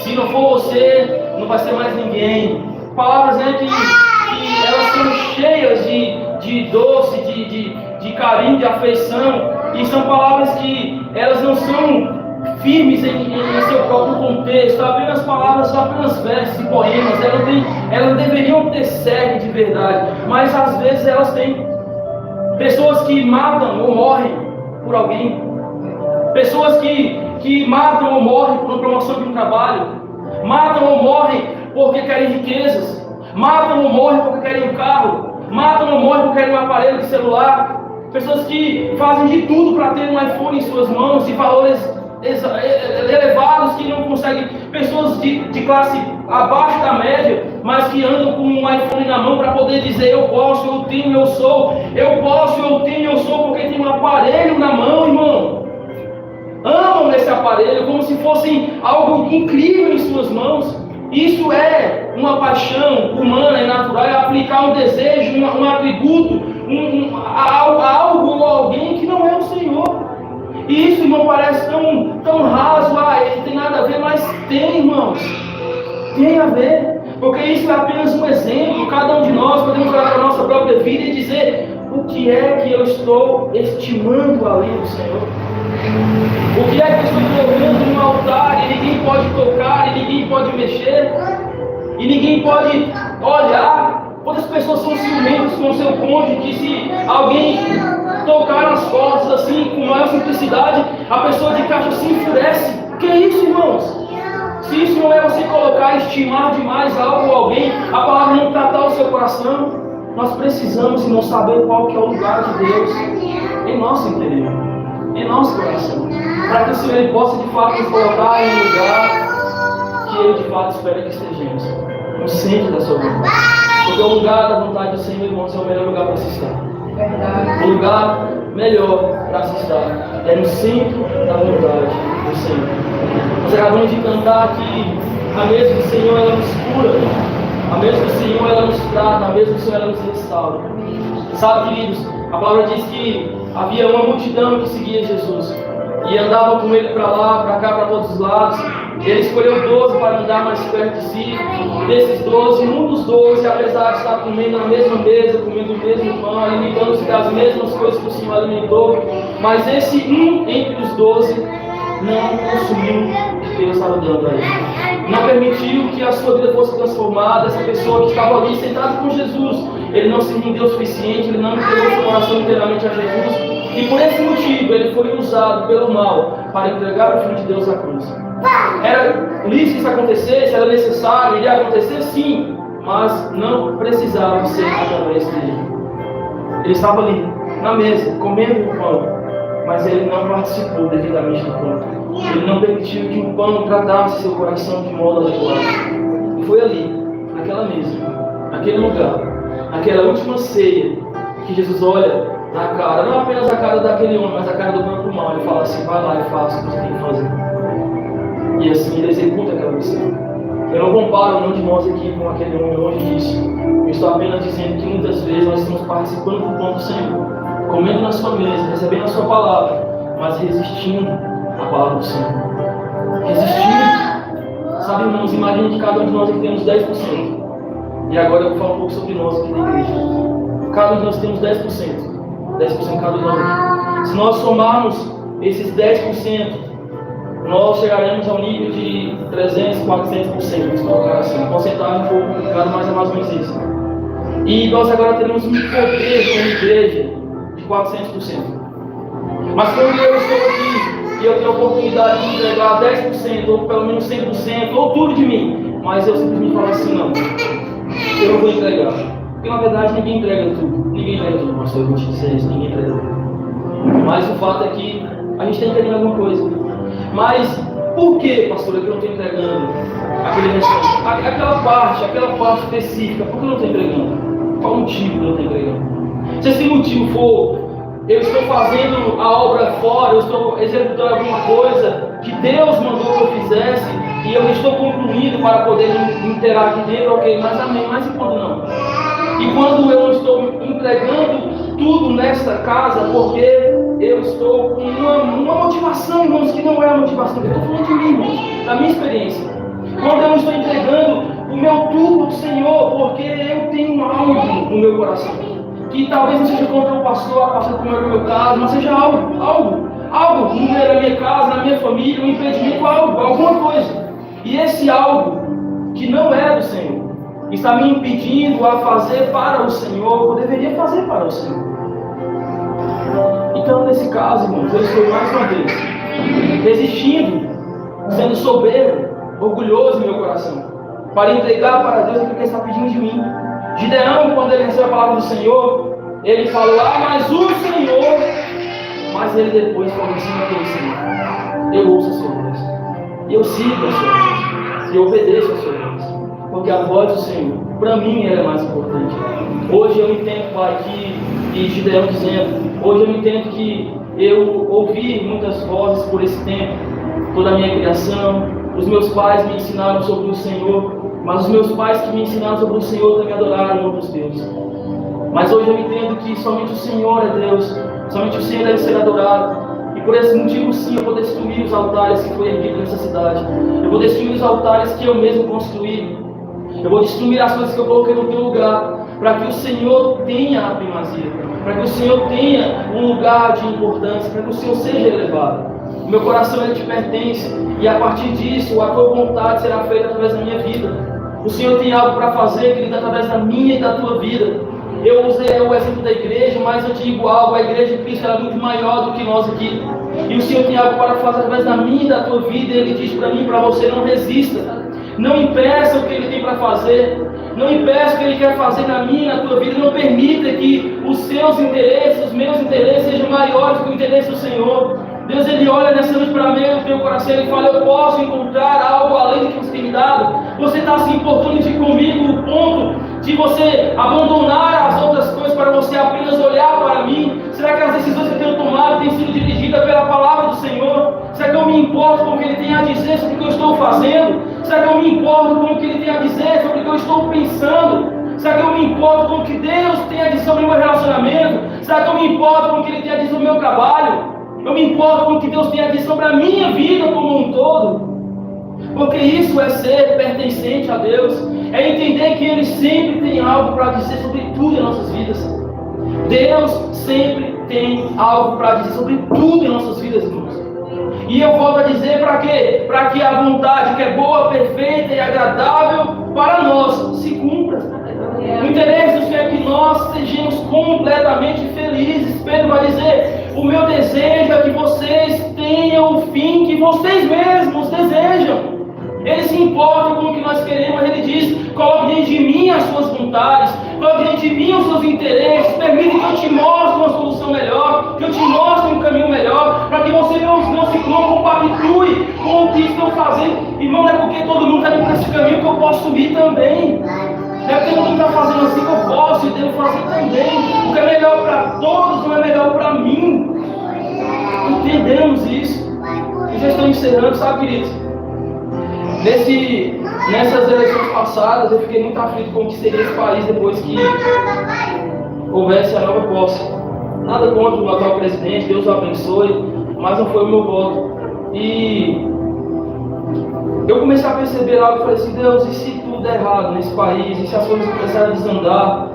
Se não for você, não vai ser mais ninguém. Palavras, né, que elas são cheias de doce, de carinho, de afeição. E são palavras que elas não são firmes em seu próprio contexto. Apenas palavras, apenas versos e poemas. Elas deveriam ter cerne de verdade. Mas às vezes elas têm. Pessoas que matam ou morrem por alguém. Pessoas que matam ou morrem por uma promoção de um trabalho. Matam ou morrem porque querem riquezas. Matam ou morrem porque querem um carro. Matam ou morrem porque querem um aparelho de celular. Pessoas que fazem de tudo para ter um iPhone em suas mãos e valores elevados que não conseguem. Pessoas de classe abaixo da média, mas que andam com um iPhone na mão para poder dizer eu posso, eu tenho, eu sou. Eu posso, eu tenho, eu sou porque tem um aparelho na mão, irmão. Amam esse aparelho como se fosse algo incrível em suas mãos. Isso é uma paixão humana e natural, é aplicar um desejo, um atributo, algo ou alguém que não é o Senhor. E isso, irmão, parece tão raso, não tem nada a ver, mas tem, irmãos. Tem a ver, porque isso é apenas um exemplo. Cada um de nós podemos olhar para a nossa própria vida e dizer o que é que eu estou estimando além do Senhor. O que é que eu estou colocando no altar e ninguém pode tocar, e ninguém pode mexer, e ninguém pode olhar? Quantas pessoas são ciumentas com o seu cônjuge que se alguém tocar nas costas assim, com maior simplicidade, a pessoa de caixa se enfurece? Que é isso, irmãos? Se isso não é você colocar, estimar demais algo ou alguém, a palavra não tratar o seu coração, nós precisamos, irmãos, saber qual que é o lugar de Deus em nosso interior, em nosso coração, para que o Senhor ele possa de fato nos colocar em um lugar que Ele de fato espera que estejamos, no centro da sua vida. Porque o lugar da vontade do Senhor, irmãos, é o melhor lugar para se estar. O lugar melhor para se estar é no centro da vontade do Senhor. Nós acabamos de cantar que a mesa do Senhor ela nos cura, a mesa do Senhor ela nos trata, a mesa do Senhor ela nos restaura. Sabe, queridos, a palavra diz que havia uma multidão que seguia Jesus e andava com ele para lá, para cá, para todos os lados. Ele escolheu 12 para andar mais perto de si. Desses 12, um dos 12, apesar de estar comendo na mesma mesa, comendo o mesmo pão, alimentando-se das mesmas coisas que o Senhor alimentou, mas esse entre os 12 não consumiu o que Deus estava dando a ele. Não permitiu que a sua vida fosse transformada. Essa pessoa que estava ali sentada com Jesus, ele não se rendeu o suficiente, ele não entregou seu coração inteiramente a Jesus. E por esse motivo ele foi usado pelo mal para entregar o Filho de Deus à cruz. Era lícito que isso acontecesse, era necessário, iria acontecer sim, mas não precisava ser através dele. Ele estava ali, na mesa, comendo o pão, mas ele não participou devidamente do pão. Ele não permitiu que o pão tratasse seu coração de modo adequado. E foi ali, naquela mesa, naquele lugar, naquela última ceia, que Jesus olha na cara, não apenas a cara daquele homem, mas a cara do próprio mal. Ele fala assim: vai lá e faça o que você tem que fazer. E assim ele executa aquela missão. Eu não comparo nenhum de nós aqui com aquele homem longe disso. Eu estou apenas dizendo que muitas vezes nós estamos participando do pão do Senhor, comendo na sua mesa, recebendo a sua palavra, mas resistindo à palavra do Senhor. Resistindo. Sabe, irmãos, imagine que cada um de nós aqui temos 10%. E agora eu vou falar um pouco sobre nós aqui na igreja. Cada um de nós temos 10%. 10% cada um de nós aqui. Se nós somarmos esses 10%, nós chegaremos ao nível de 300%, 400%, vamos colocar assim. Porcentagem um pouco complicada, mas é mais ou menos isso. E nós agora teremos um poder como igreja de 400%. Mas quando eu estou aqui e eu tenho a oportunidade de entregar 10%, ou pelo menos 100%, ou tudo de mim, mas eu simplesmente falo assim: não, eu não vou entregar. Porque na verdade ninguém entrega tudo. Ninguém entrega tudo, pastor, eu vou te dizer isso, ninguém entrega tudo. Mas o fato é que a gente tem que entregar alguma coisa. Mas por que, pastor, é que eu não estou entregando aquele restante? Aquela parte específica, por que eu não estou entregando? Qual o motivo que eu não estou entregando? Se esse motivo for, eu estou fazendo a obra fora, eu estou executando alguma coisa que Deus mandou que eu fizesse, e eu estou concluindo para poder me inteirar aqui dentro, ok, mas amém, mas e quando não? E quando eu não estou entregando tudo nesta casa, porque eu estou com uma motivação, irmãos, que não é a motivação, eu estou falando de mim, irmãos, da minha experiência. Quando eu não estou entregando o meu tudo ao Senhor, porque eu tenho algo no meu coração, que talvez não seja contra o pastor, a pastor como é no meu caso, mas seja algo na minha casa, na minha família, um impedimento, alguma coisa. E esse algo que não é do Senhor está me impedindo a fazer para o Senhor, eu deveria fazer para o Senhor. Então, nesse caso, irmãos, eu estou mais uma vez resistindo, sendo soberbo, orgulhoso em meu coração, para entregar para Deus aquilo que Ele está pedindo de mim. Gideão, quando ele recebeu a palavra do Senhor, ele falou: mas o Senhor. Mas ele depois falou assim: aquele Senhor, eu ouço a sua voz, eu sigo a sua voz, eu obedeço a sua voz, porque a voz do Senhor, para mim, ela é mais importante. Hoje eu entendo, Pai, que Gideão dizendo, hoje eu entendo que eu ouvi muitas vozes por esse tempo, toda a minha criação, os meus pais me ensinaram sobre o Senhor, mas os meus pais que me ensinaram sobre o Senhor também adoraram outros deuses. Mas hoje eu entendo que somente o Senhor é Deus, somente o Senhor deve ser adorado. E por esse motivo, sim, eu vou destruir os altares que foi erguido nessa cidade. Eu vou destruir os altares que eu mesmo construí. Eu vou destruir as coisas que eu coloquei no teu lugar, para que o Senhor tenha a primazia, para que o Senhor tenha um lugar de importância, para que o Senhor seja elevado. O meu coração, ele te pertence, e a partir disso, a tua vontade será feita através da minha vida. O Senhor tem algo para fazer, querido, através da minha e da tua vida. Eu usei o exemplo da igreja, mas eu digo algo: a igreja de Cristo é muito maior do que nós aqui. E o Senhor tem algo para fazer através da minha e da tua vida. Ele diz para mim, para você: não resista. Não impeça o que Ele tem para fazer. Não impeça o que Ele quer fazer na minha e na tua vida. Não permita que os seus interesses, os meus interesses sejam maiores que o interesse do Senhor. Deus, Ele olha nessa noite para mim, no teu coração, Ele fala: eu posso encontrar algo além do que você tem me dado. Você está se importando comigo no ponto de você abandonar as outras coisas para você apenas olhar para mim? Será que as decisões que eu tenho tomado têm sido dirigidas pela palavra do Senhor? Será que eu me importo com o que Ele tem a dizer sobre o que eu estou fazendo? Será que eu me importo com o que Ele tem a dizer sobre o que eu estou pensando? Será que eu me importo com o que Deus tem a dizer sobre o meu relacionamento? Será que eu me importo com o que Ele tem a dizer sobre o meu trabalho? Eu me importo com o que Deus tem a dizer sobre a minha vida como um todo? Porque isso é ser pertencente a Deus, é entender que Ele sempre tem algo para dizer sobre tudo em nossas vidas. Deus sempre tem algo para dizer sobre tudo em nossas vidas, irmãos. E eu volto a dizer: para quê? Para que a vontade que é boa, perfeita e agradável para nós se cumpra. O interesse do Senhor é que nós sejamos completamente felizes. Pedro vai dizer: o meu desejo é que vocês tenham o fim que vocês mesmos desejam. Ele se importa com o que nós queremos. Ele diz: coloque dentro de mim as suas vontades, vai adivinhar os seus interesses, permite que eu te mostre uma solução melhor, que eu te mostre um caminho melhor, para que você não compactue com o que estão fazendo. Irmão, não é porque todo mundo está indo para esse caminho que eu posso ir também. Não é porque todo mundo está fazendo assim que eu posso e devo fazer também. O que é melhor para todos não é melhor para mim. Entendemos isso. E já estou encerrando, sabe, queridos? Nessas eleições passadas, eu fiquei muito aflito com o que seria esse país depois que houvesse a nova posse. Nada contra o atual presidente, Deus o abençoe, mas não foi o meu voto. E eu comecei a perceber algo e falei assim: Deus, e se tudo der errado nesse país, e se as coisas começarem a desandar?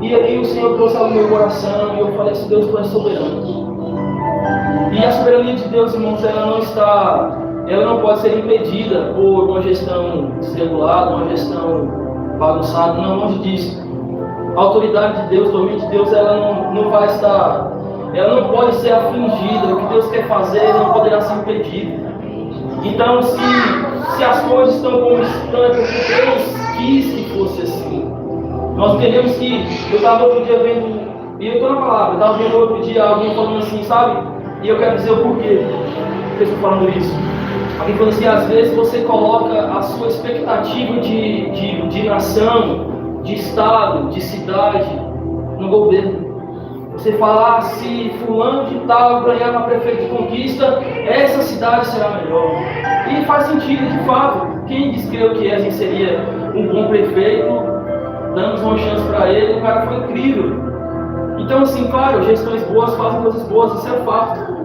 E aí o Senhor trouxe algo no meu coração, e eu falei assim: Deus, tu és soberano. E a soberania de Deus, irmãos, ela não pode ser impedida por uma gestão desregulada, uma gestão bagunçada, não, longe disso. A autoridade de Deus, o domínio de Deus, ela não vai estar, ela não pode ser afligida. O que Deus quer fazer não poderá ser impedido. Então, se as coisas estão como estão, é porque Deus quis que fosse assim. Nós entendemos que eu estava outro dia vendo, e eu estou na palavra, eu estava vendo outro dia alguém falando assim, sabe? E eu quero dizer o porquê que eu estou falando isso. Alguém falou assim: às vezes você coloca a sua expectativa de nação, de estado, de cidade no governo. Você fala: se fulano de tal ganhar uma prefeito de conquista, essa cidade será melhor. E faz sentido, de fato. Quem disse que Ezequiel seria um bom prefeito? Damos uma chance para ele, o cara foi incrível. Então, assim, claro, gestões boas fazem coisas boas, isso é fato.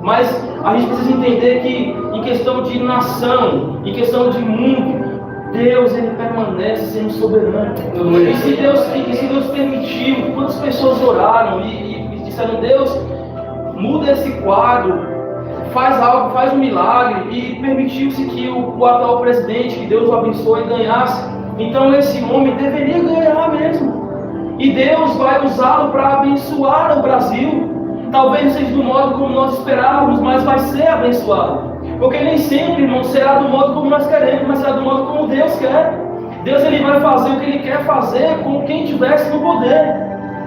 Mas a gente precisa entender que, em questão de nação, em questão de mundo, Deus, ele permanece sendo soberano. E se Deus permitiu, quantas pessoas oraram e disseram: Deus, muda esse quadro, faz algo, faz um milagre, e permitiu-se que o atual presidente, que Deus o abençoe, ganhasse. Então esse homem deveria ganhar mesmo. E Deus vai usá-lo para abençoar o Brasil. Talvez não seja do modo como nós esperávamos, mas vai ser abençoado. Porque nem sempre, irmão, será do modo como nós queremos, mas será do modo como Deus quer. Deus, ele vai fazer o que ele quer fazer com quem estivesse no poder.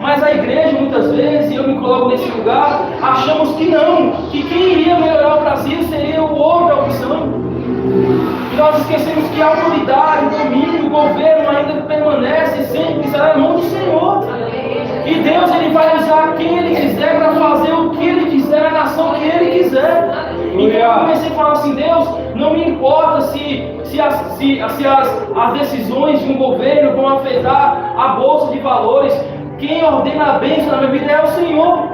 Mas a igreja, muitas vezes, e eu me coloco nesse lugar, achamos que não, que quem iria melhorar o Brasil seria o outra opção. E nós esquecemos que a autoridade, o domínio, o governo ainda permanece sempre, será na mão do Senhor. E Deus, ele vai usar quem ele quiser para fazer o que ele quiser, a nação que ele quiser. Então eu comecei a falar assim: Deus, não me importa se as decisões de um governo vão afetar a bolsa de valores. Quem ordena a bênção na minha vida é o Senhor.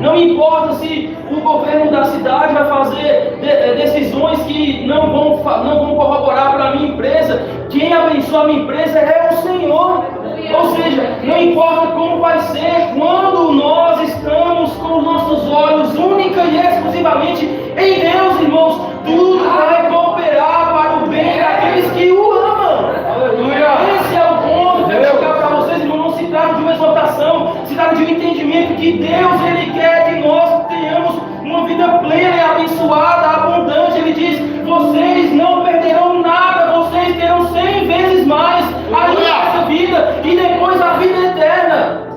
Não me importa se o governo da cidade vai fazer decisões que não vão corroborar para a minha empresa. Quem abençoa a minha empresa é o Senhor. Ou seja, não importa como vai ser, quando nós estamos com os nossos olhos única e exclusivamente em Deus, irmãos, tudo vai cooperar para o bem daqueles que o amam. Aleluia! Esse é o ponto que eu quero jogar para vocês, irmãos. Não se trata de uma exaltação, se trata de um entendimento que Deus, ele quer que nós tenhamos uma vida plena e abençoada, abundante. Ele diz: vocês não perderão nada, vocês terão 100 vezes mais ainda nessa vida e depois a vida eterna.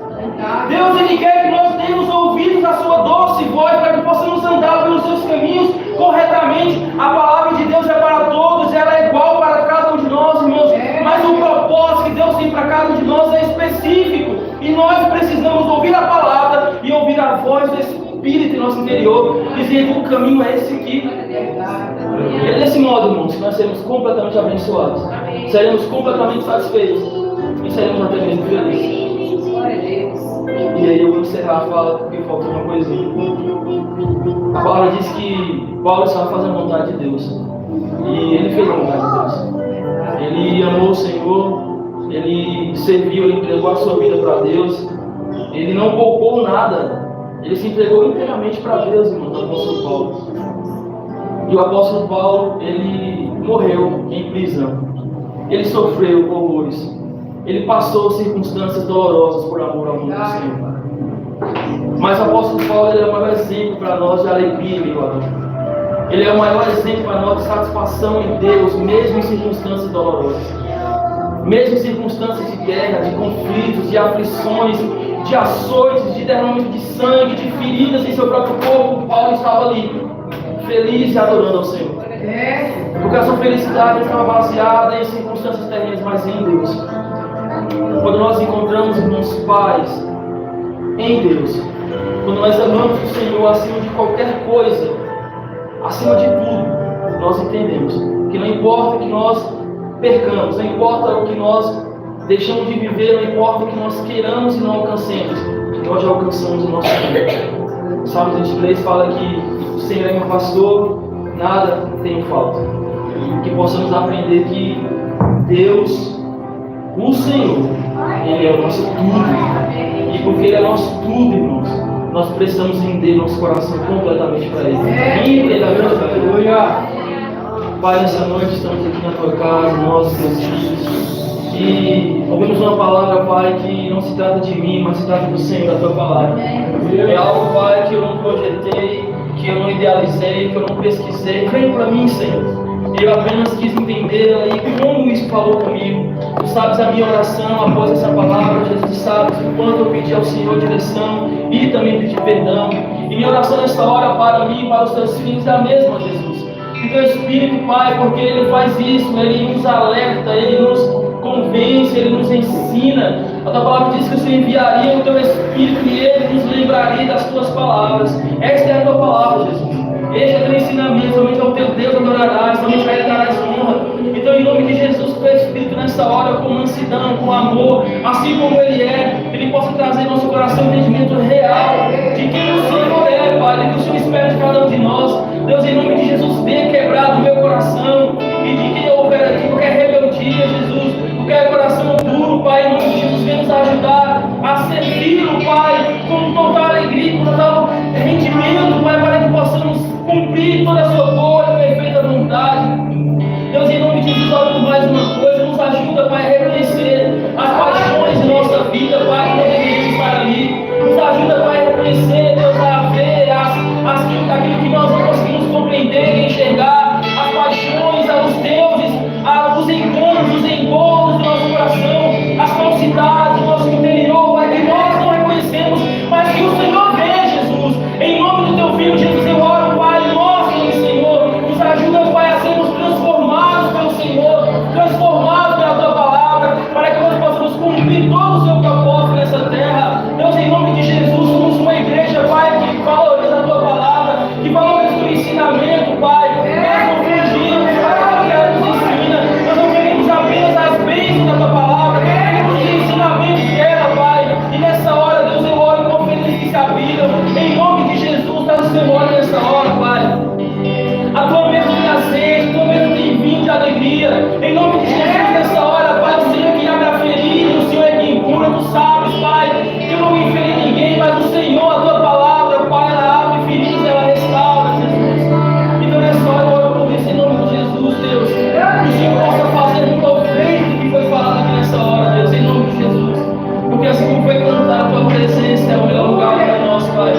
Deus, ele quer que nós tenhamos ouvidos a sua doce voz para que possamos andar pelos seus caminhos corretamente. A palavra de Deus é para todos, ela é igual para cada um de nós, irmãos. Mas o propósito que Deus tem para cada um de nós é específico. E nós precisamos ouvir a palavra e ouvir a voz do Espírito em nosso interior, dizendo: o caminho é esse aqui. E é desse modo, irmãos, que nós seremos completamente abençoados, seremos completamente satisfeitos e seremos até mesmo felizes. E aí eu vou encerrar a fala porque faltou uma coisinha. A palavra diz que Paulo estava fazendo a vontade de Deus. E ele fez a vontade de Deus. Ele amou o Senhor, ele serviu, ele entregou a sua vida para Deus. Ele não poupou nada. Ele se entregou inteiramente para Deus, irmão, o apóstolo Paulo. E o apóstolo Paulo, ele morreu em prisão. Ele sofreu horrores. Ele passou circunstâncias dolorosas por amor ao mundo do Senhor. Mas o apóstolo Paulo, ele é o maior exemplo para nós de alegria, meu amigo. Ele é o maior exemplo para nós de satisfação em Deus, mesmo em circunstâncias dolorosas. mesmo em circunstâncias de guerra, de conflitos, de aflições, de açoites, de derramamento de sangue, de feridas em seu próprio corpo, Paulo estava ali, feliz e adorando ao Senhor. Porque a sua felicidade estava baseada em circunstâncias terrenas, mas em Deus. Quando nós encontramos irmãos pais em Deus, quando nós amamos o Senhor acima de qualquer coisa, acima de tudo, nós entendemos que não importa o que nós percamos, não importa o que nós deixamos de viver, não importa o que nós queiramos e não alcancemos, nós já alcançamos o nosso Deus. Salmo 23 fala que o Senhor é meu pastor, nada tenho falta. Que possamos aprender que Deus, o Senhor, Ele é o nosso tudo. E porque Ele é o nosso tudo, irmãos, nós precisamos render nosso coração completamente para Ele. Inteiramente para Ele. Pai, nessa noite estamos aqui na Tua casa, nós, Teus filhos, e ouvimos uma palavra, Pai, que não se trata de mim, mas se trata do Senhor, da Tua palavra. É algo, Pai, que eu não projetei, que eu não idealizei, que eu não pesquisei. Veio para mim, Senhor. Eu apenas quis entender aí como isso falou comigo. Tu sabes a minha oração após essa palavra, Jesus, sabes o quanto eu pedi ao Senhor direção e também pedi perdão. E minha oração nessa hora para mim e para os Teus filhos é a mesma, Jesus. Que Teu Espírito, Pai, porque Ele faz isso, Ele nos alerta, Ele nos convence, Ele nos ensina. A Tua palavra diz que o Senhor enviaria o Teu Espírito e Ele nos lembraria das Tuas palavras. Esta é a Tua palavra, Jesus. Este é o Teu ensinamento, somente ao Teu Deus adorarás, somente a Ele darás honra. Então, em nome de Jesus, Teu Espírito nessa hora, com mansidão, com amor, assim como Ele é, Ele possa trazer em nosso coração um entendimento real de quem o Senhor é, Pai, de que o Senhor espera de cada um de nós. Deus, em nome de Jesus, tenha quebrado o meu coração e de quem houver aqui qualquer rebeldia, Jesus, qualquer coração duro, Pai, em nome de Jesus, venha nos ajudar a servi-lo, Pai, com total alegria, com total rendimento, Pai, para que possamos cumprir toda a sua boa e perfeita vontade. Deus, em nome de Jesus, olha por mais uma coisa, nos ajuda, Pai, a reconhecer as paixões de nossa vida, Pai, que não deveríamos estar ali. Nos ajuda, Pai, a reconhecer, Deus, a ver aquilo que nós não conseguimos compreender e enxergar, as paixões, os deuses, os enganos, os engolos do nosso coração, as falsidades do nosso interior, Pai, que nós não reconhecemos, mas que o Senhor vê, Jesus. Em nome do Teu Filho, Jesus, eu oro, Pai, mostra-nos, Senhor, nos ajuda, Pai, a sermos transformados pelo Senhor, transformados pela Tua palavra, para que nós possamos cumprir todo o Seu propósito nessa terra. Deus, em nome de Jesus, somos uma igreja, Pai, que valoriza a Tua palavra, que valoriza o Teu ensinamento, Pai. Nós não fugimos, Pai, que ela nos ensina. Nós não queremos apenas as bênçãos da Tua palavra, queremos os ensinamentos dela, Pai. E nessa hora, Deus, eu oro com felizes que se habitam. Em nome de Jesus, está no Senhor nessa hora, Pai. A Tua mesa tem azeite, a Tua mesa tem vinho de alegria. Em nome de Jesus, nessa hora, Pai, o Senhor é quem abre a ferida, o Senhor é quem cura, Tu sabes, Pai, que eu não me feri ninguém, mas o Senhor, a Tua palavra, Pai, ela abre feridas, ela restaura, Jesus. Então nessa hora eu oro por isso, em nome de Jesus, Deus, que o Senhor possa fazer um proveito do que foi falado aqui nessa hora, Deus, em nome de Jesus. Porque assim como foi cantar, a Tua presença é o melhor lugar para nós, Pai.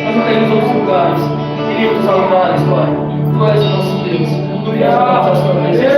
Nós não queremos outros lugares, queríamos outros altares, Pai. Tu és o nosso Deus. Obrigado pela Tua presença.